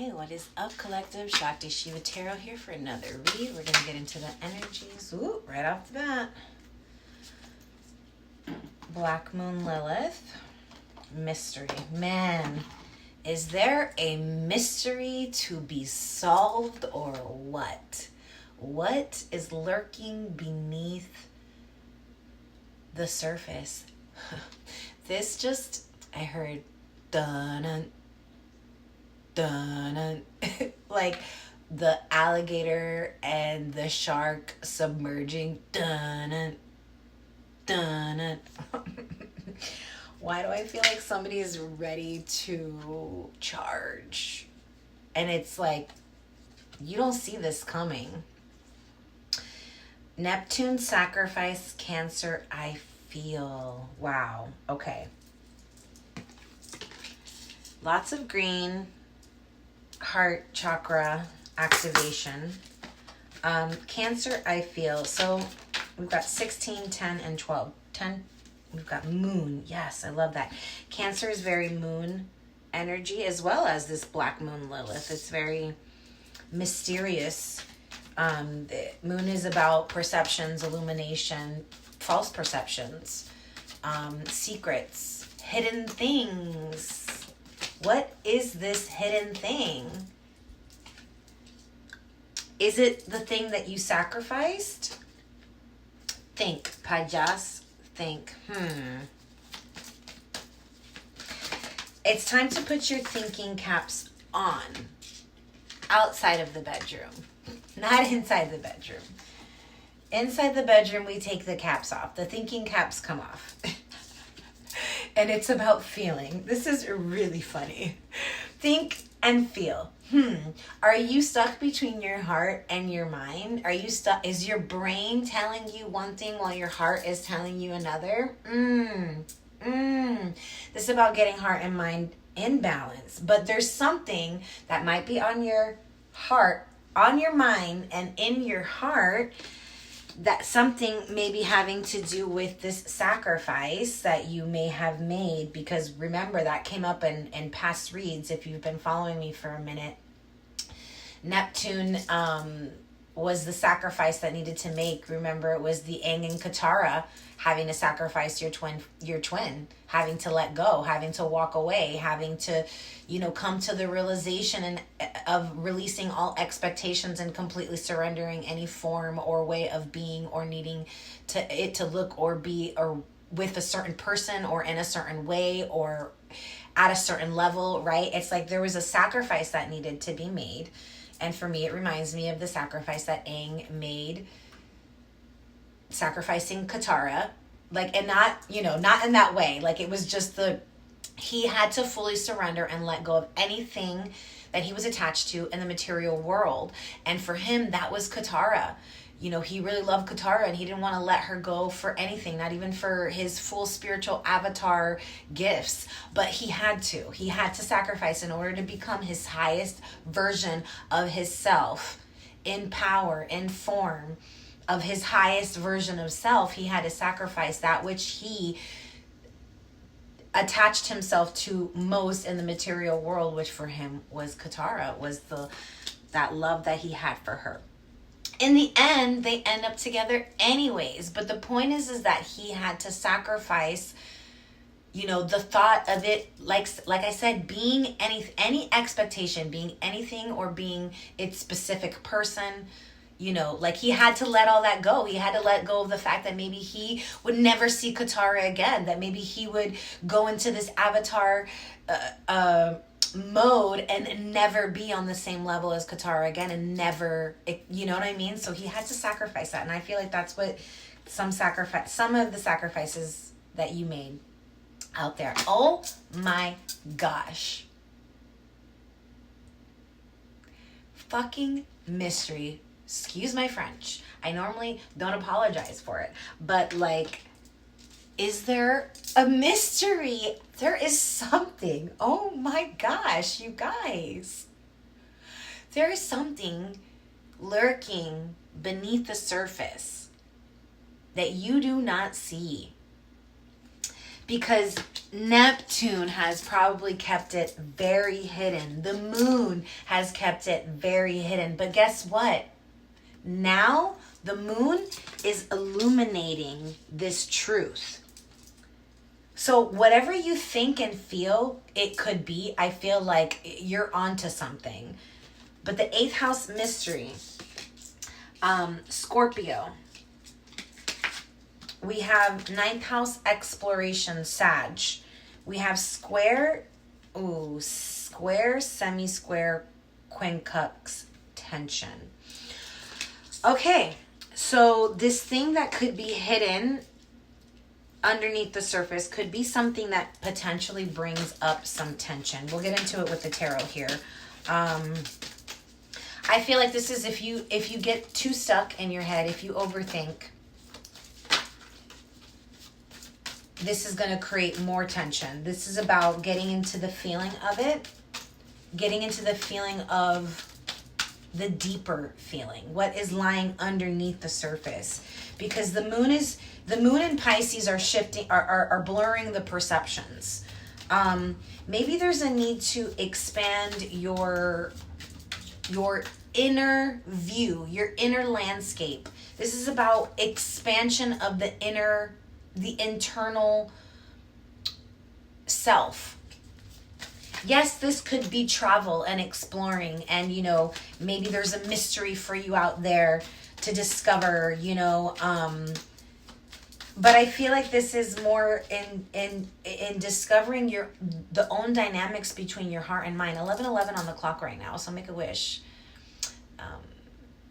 Hey, what is up, collective? Shakti Shiva Tarot here for another read. We're going to get into the energies. Ooh, right off the bat. Black Moon Lilith. Mystery. Man, is there a mystery to be solved or what? What is lurking beneath the surface? This just, I heard dun dun like the alligator and the shark submerging dun dun. Why do I feel like somebody is ready to charge? And it's like, you don't see this coming. Neptune sacrifice, Cancer, I feel. Wow. Okay. Lots of green. Heart chakra activation. Cancer, I feel. So we've got 16, 10, and 12. 10, we've got moon. Yes, I love that. Cancer is very moon energy, as well as this Black Moon Lilith. It's very mysterious. The moon is about perceptions, illumination, false perceptions, secrets, hidden things. What is this hidden thing? Is it the thing that you sacrificed? Think, Pajas. Think, It's time to put your thinking caps on. Outside of the bedroom. Not inside the bedroom. Inside the bedroom, we take the caps off. The thinking caps come off. And it's about feeling. This is really funny. Think and feel. Are you stuck between your heart and your mind? Are you stuck? Is your brain telling you one thing while your heart is telling you another? This is about getting heart and mind in balance. But there's something that might be on your heart, on your mind, and in your heart, that something may be having to do with this sacrifice that you may have made. Because remember, that came up in past reads if you've been following me for a minute. Neptune was the sacrifice that needed to make. Remember, it was the Aang and Katara having to sacrifice your twin, having to let go, having to walk away, having to, come to the realization of releasing all expectations and completely surrendering any form or way of being or needing to look or be or with a certain person or in a certain way or at a certain level, right? It's like there was a sacrifice that needed to be made. And for me, it reminds me of the sacrifice that Aang made, sacrificing Katara, and not in that way. Like, it was just he had to fully surrender and let go of anything that he was attached to in the material world. And for him, that was Katara. He really loved Katara and he didn't want to let her go for anything, not even for his full spiritual avatar gifts. But he had to sacrifice in order to become his highest version of his self, in power, in form of his highest version of self. He had to sacrifice that which he attached himself to most in the material world, which for him was Katara, was that love that he had for her. In the end, they end up together anyways. But the point is that he had to sacrifice, the thought of it, like I said, being any expectation, being anything or being its specific person. He had to let all that go. He had to let go of the fact that maybe he would never see Katara again, that maybe he would go into this avatar mode and never be on the same level as Katara again, and never, you know what I mean? So he had to sacrifice that. And I feel like that's what some of the sacrifices that you made out there. Oh my gosh. Fucking mystery. Excuse my French. I normally don't apologize for it. But is there a mystery? There is something. Oh my gosh, you guys. There is something lurking beneath the surface that you do not see. because Neptune has probably kept it very hidden. The moon has kept it very hidden. But guess what? Now the moon is illuminating this truth. So whatever you think and feel it could be, I feel like you're onto something. But the 8th house mystery, Scorpio. We have 9th house exploration, Sag. We have square, semi-square, quincunx, tension. Okay, so this thing that could be hidden underneath the surface could be something that potentially brings up some tension. We'll get into it with the tarot here. I feel like this is if you get too stuck in your head, if you overthink, this is going to create more tension. This is about getting into the feeling of it, getting into the feeling of the deeper feeling, what is lying underneath the surface. Because the moon and Pisces are shifting, are blurring the perceptions. Maybe there's a need to expand your inner view, your inner landscape. This is about expansion of the internal self. Yes, this could be travel and exploring, and maybe there's a mystery for you out there to discover, but I feel like this is more in discovering the own dynamics between your heart and mind. 11:11 on the clock right now, so make a wish.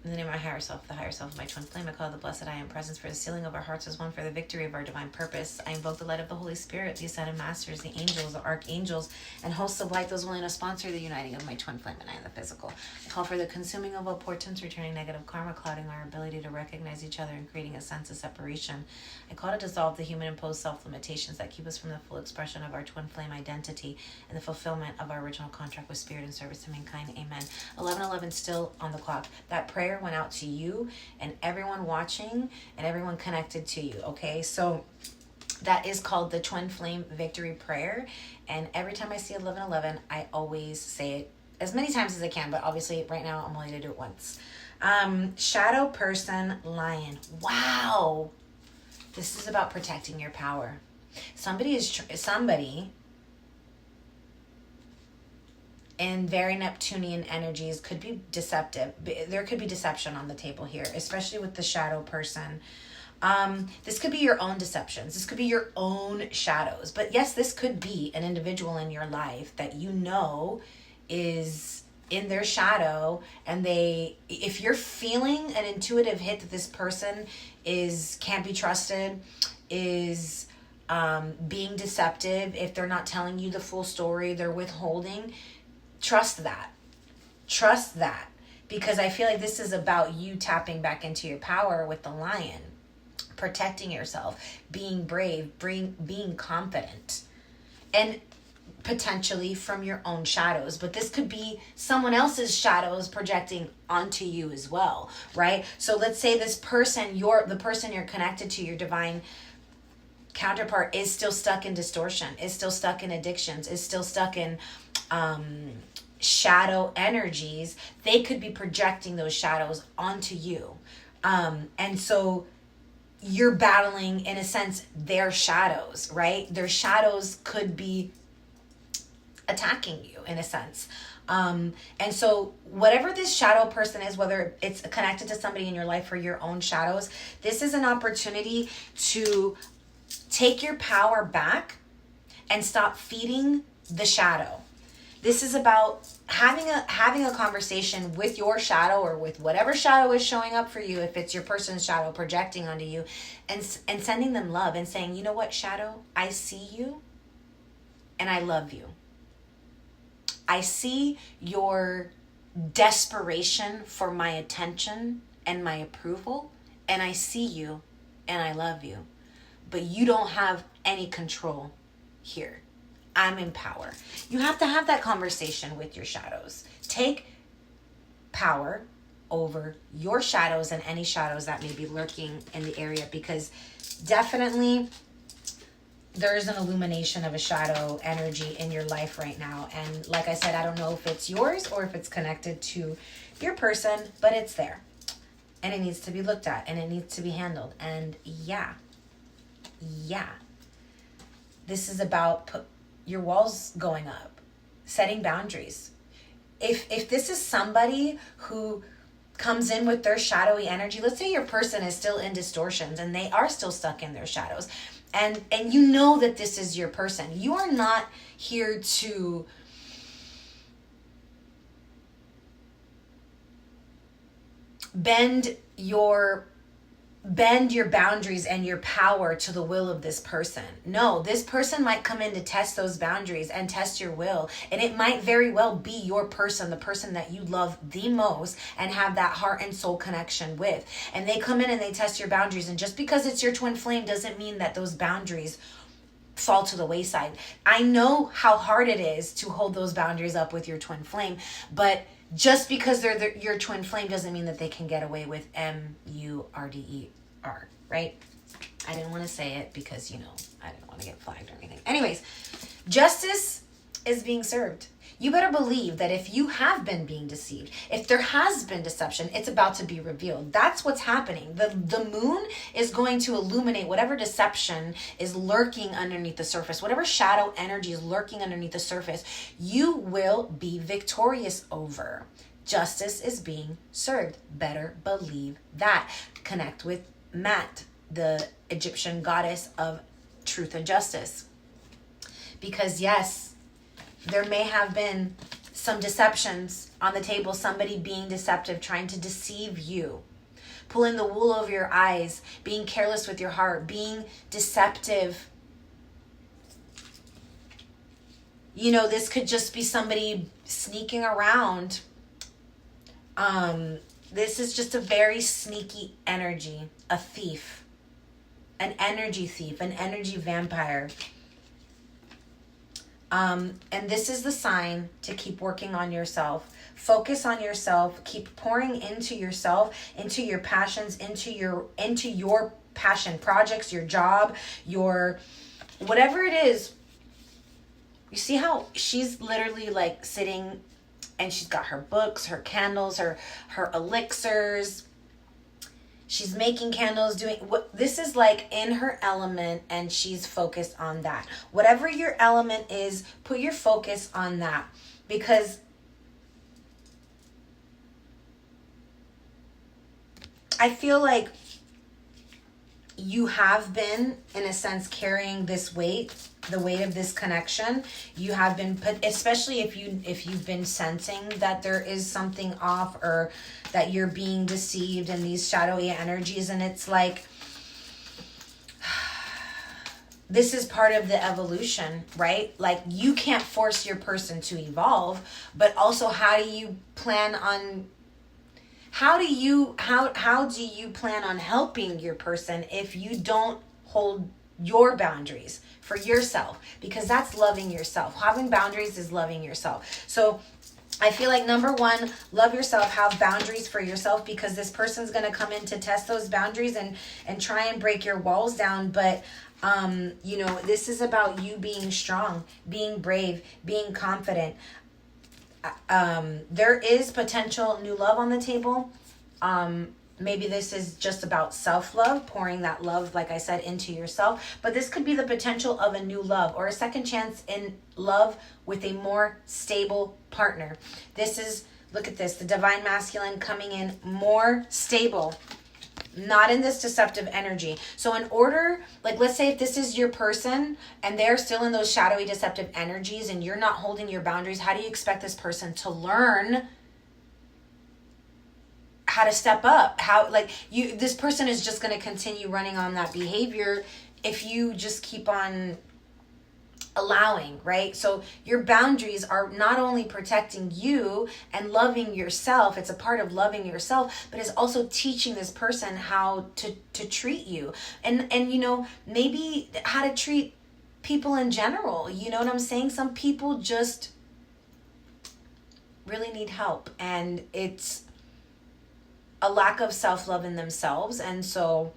In the name of my higher self, the higher self of my twin flame, I call the blessed I am presence for the sealing of our hearts as one for the victory of our divine purpose. I invoke the light of the Holy Spirit, the ascended masters, the angels, the archangels, and hosts of light, those willing to sponsor the uniting of my twin flame and I in the physical. I call for the consuming of all portents, returning negative karma, clouding our ability to recognize each other and creating a sense of separation. I call to dissolve the human-imposed self-limitations that keep us from the full expression of our twin flame identity and the fulfillment of our original contract with spirit and service to mankind. Amen. 11:11 still on the clock. That prayer went out to you and everyone watching and everyone connected to you. Okay, so that is called the Twin Flame Victory Prayer, and every time I see 11:11 I always say it as many times as I can, but obviously right now I'm only going to do it once. Shadow person, lion. Wow, this is about protecting your power. Somebody in very Neptunian energies could be deceptive. There could be deception on the table here, especially with the shadow person. This could be your own deceptions. This could be your own shadows. But yes, this could be an individual in your life that is in their shadow, and if you're feeling an intuitive hit that this person can't be trusted, is being deceptive, if they're not telling you the full story, they're withholding, trust that, because I feel like this is about you tapping back into your power with the lion, protecting yourself, being brave, being confident, and potentially from your own shadows. But this could be someone else's shadows projecting onto you as well, right? So let's say this person, the person you're connected to, your divine counterpart, is still stuck in distortion, is still stuck in addictions, is still stuck in shadow energies. They could be projecting those shadows onto you, and so you're battling, in a sense, their shadows, right? Their shadows could be attacking you, in a sense. And so whatever this shadow person is, whether it's connected to somebody in your life or your own shadows, this is an opportunity to take your power back and stop feeding the shadow. This is about having a conversation with your shadow, or with whatever shadow is showing up for you, if it's your person's shadow projecting onto you, and sending them love and saying, you know what, shadow, I see you and I love you. I see your desperation for my attention and my approval, and I see you and I love you. But you don't have any control here. I'm in power. You have to have that conversation with your shadows. Take power over your shadows and any shadows that may be lurking in the area, because definitely there is an illumination of a shadow energy in your life right now. And like I said, I don't know if it's yours or if it's connected to your person, but it's there. And it needs to be looked at and it needs to be handled. And yeah. This is about your walls going up, setting boundaries. If this is somebody who comes in with their shadowy energy, let's say your person is still in distortions and they are still stuck in their shadows, and you know that this is your person. You are not here to bend your boundaries and your power to the will of this person. No, this person might come in to test those boundaries and test your will. And it might very well be your person, the person that you love the most and have that heart and soul connection with. And they come in and they test your boundaries. And just because it's your twin flame doesn't mean that those boundaries fall to the wayside. I know how hard it is to hold those boundaries up with your twin flame, but just because they're your twin flame doesn't mean that they can get away with MURDER, right? I didn't want to say it because, I didn't want to get flagged or anything. Anyways, justice is being served. You better believe that if you have been being deceived, if there has been deception, it's about to be revealed. That's what's happening. The moon is going to illuminate whatever deception is lurking underneath the surface, whatever shadow energy is lurking underneath the surface, you will be victorious over. Justice is being served. Better believe that. Connect with Maat, the Egyptian goddess of truth and justice. Because yes, there may have been some deceptions on the table, somebody being deceptive, trying to deceive you, pulling the wool over your eyes, being careless with your heart, being deceptive. This could just be somebody sneaking around. This is just a very sneaky energy, a thief, an energy thief, an energy vampire. And this is the sign to keep working on yourself. Focus on yourself. Keep pouring into yourself, into your passions, into your passion projects, your job, your whatever it is. You see how she's literally like sitting and she's got her books, her candles, her elixirs. She's making candles, doing what this is like in her element, and she's focused on that. Whatever your element is, put your focus on that, because I feel like you have been, in a sense, carrying this weight, the weight of this connection. You have been put, especially if you've been sensing that there is something off or that you're being deceived in these shadowy energies, and it's like this is part of the evolution, right? Like, you can't force your person to evolve, but also how do you plan on helping your person if you don't hold your boundaries for yourself? Because that's loving yourself. Having boundaries is loving yourself. So I feel like, number one, love yourself, have boundaries for yourself, because this person's going to come in to test those boundaries and try and break your walls down. But, this is about you being strong, being brave, being confident. There is potential new love on the table. Maybe this is just about self-love, pouring that love, like I said, into yourself. But this could be the potential of a new love or a second chance in love with a more stable partner. This is, look at this, the divine masculine coming in more stable, not in this deceptive energy. So in order, like, let's say if this is your person and they're still in those shadowy deceptive energies and you're not holding your boundaries, how do you expect this person to learn how to step up? This person is just going to continue running on that behavior if you just keep on allowing, right? So your boundaries are not only protecting you and loving yourself, it's a part of loving yourself, but it's also teaching this person how to treat you and maybe how to treat people in general. You know what I'm saying? Some people just really need help, and it's a lack of self-love in themselves. And so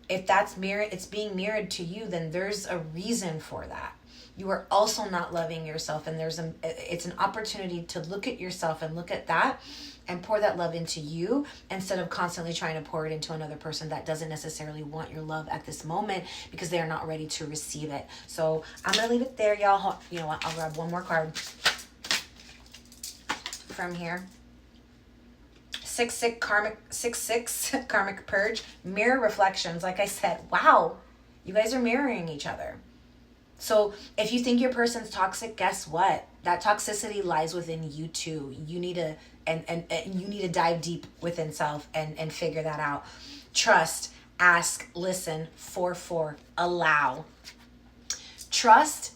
if that's it's being mirrored to you, then there's a reason for that. You are also not loving yourself, and it's an opportunity to look at yourself and look at that and pour that love into you instead of constantly trying to pour it into another person that doesn't necessarily want your love at this moment because they are not ready to receive it. So I'm going to leave it there, y'all. You know what? I'll grab one more card from here. 6-6 karmic purge, mirror reflections. Like I said, wow, you guys are mirroring each other. So if you think your person's toxic, guess what? That toxicity lies within you too. You need to and you need to dive deep within self and figure that out. Trust, ask, listen, 4-4, allow. Trust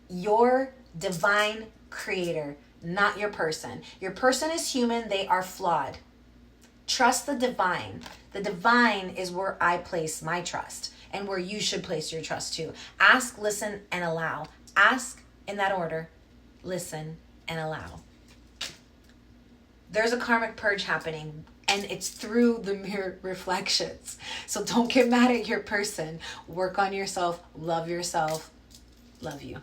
your divine creator, not your person. Your person is human, they are flawed. Trust the divine. The divine is where I place my trust and where you should place your trust too. Ask, listen, and allow. Ask in that order. Listen and allow. There's a karmic purge happening, and it's through the mirror reflections. So don't get mad at your person. Work on yourself. Love yourself. Love you.